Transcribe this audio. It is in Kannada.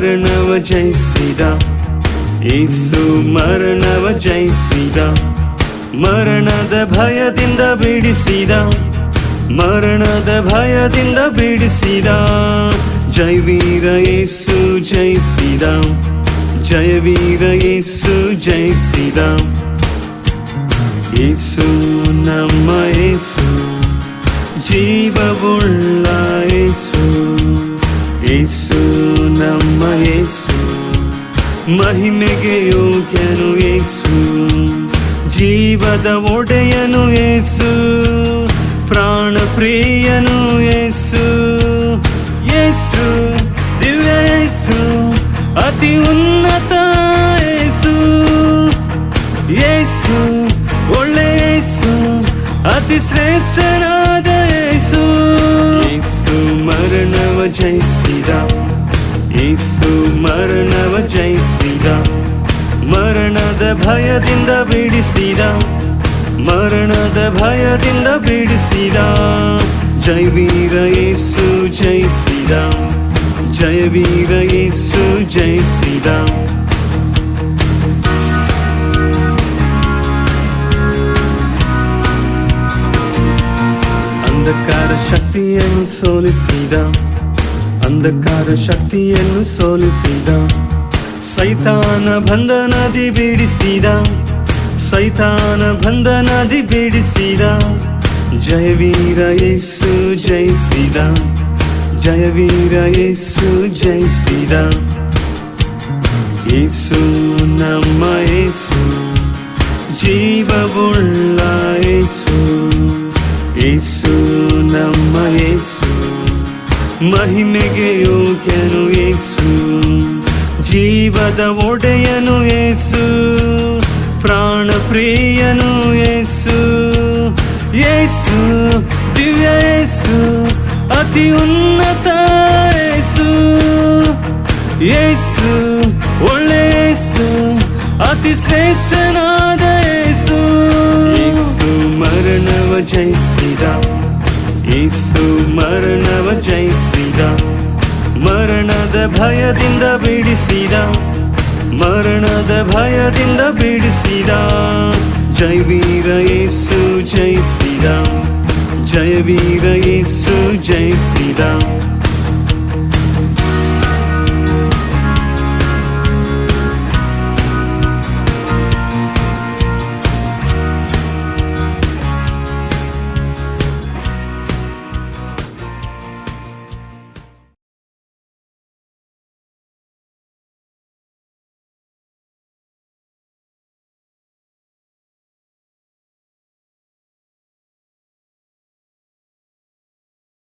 ಮರಣವ ಜಯಿಸಿದ, ಯೇಸು ಮರಣವ ಜಯಿಸಿದ, ಮರಣದ ಭಯದಿಂದ ಬಿಡಿಸಿದ, ಮರಣದ ಭಯದಿಂದ ಬಿಡಿಸಿದ. ಜಯವೀರ ಯೇಸು ಜಯಿಸಿದ, ಜಯವೀರ ಯೇಸು ಜಯಿಸಿದ. ಯೇಸು ನಮ್ಮ ಯೇಸು, ಜೀವವುಳ್ಳ ಯೇಸು, ಯೇಸು ನಮ್ಮ ಯೇಸು, ಮಹಿಮೆಗೆ ಯೋಗ್ಯನು ಯೇಸು, ಜೀವದ ಒಡೆಯನು ಯೇಸು, ಪ್ರಾಣ ಪ್ರಿಯನು ಯೇಸು. ಯೇಸು ದಿವ್ಯ ಯೇಸು, ಅತಿ ಉನ್ನತ ಯೇಸು, ಯೇಸು ಒಳ್ಳೆ ಯೇಸು, ಅತಿ ಶ್ರೇಷ್ಠನಾದ ಯೇಸು. ಯೇಸು ಮರಣವ ಜಯಿಸಿದ, ಯೇಸು ಮರಣವ ಜಯಿಸಿದ, ಮರಣದ ಭಯದಿಂದ ಬಿಡಿಸಿದ, ಮರಣದ ಭಯದಿಂದ ಬಿಡಿಸಿದ. ಜಯವೀರ ಯೇಸು ಜಯಿಸಿದ, ಜಯವೀರ ಯೇಸು ಜಯಿಸಿದ. ಅಂಧಕಾರ ಶಕ್ತಿಯನ್ನು ಸೋಲಿಸಿದ, ಅಂಧಕಾರ ಶಕ್ತಿಯನ್ನು ಸೋಲಿಸಿದ, ಸೈತಾನ ಬಂಧನದಿ ಬಿಡಿಸಿದ, ಸೈತಾನ ಬಂಧನದಿ ಬಿಡಿಸಿದ. ಜಯವೀರ ಯೇಸು ಜಯಿಸಿದ, ಜಯವೀರ ಯೇಸು ಜಯಿಸಿದ. ಯೇಸು ನಮ್ಮ ಯೇಸು, ಜೀವವುಳ್ಳ ಯೇಸು, ಯೇಸು ನಮ್ಮ ಯೇಸು, ಮಹಿಮೆಗೆ ಯೋಗ್ಯನು ಯೇಸು, ಜೀವದ ಒಡೆಯನು ಯೇಸು, ಪ್ರಾಣ ಪ್ರಿಯನು ಯೇಸು. ಯೇಸು ದಿವ್ಯ ಯೇಸು, ಅತಿ ಉನ್ನತ ಯೇಸು, ಯೇಸು ಒಳ್ಳೆ ಯೇಸು, ಅತಿ ಶ್ರೇಷ್ಠನಾದ ಯೇಸು. ಯೇಸು ಮರಣವ ಜಯಿಸಿದ, ಯೇಸು ಮರಣವ ಜಯಿಸಿದ, ಮರಣದ ಭಯದಿಂದ ಬಿಡಿಸಿದ, ಮರಣದ ಭಯದಿಂದ ಬಿಡಿಸಿದ. ಜಯವೀರ ಯೇಸು ಜಯಿಸಿದ, ಜಯವೀರ ಯೇಸು ಜಯಿಸಿದ.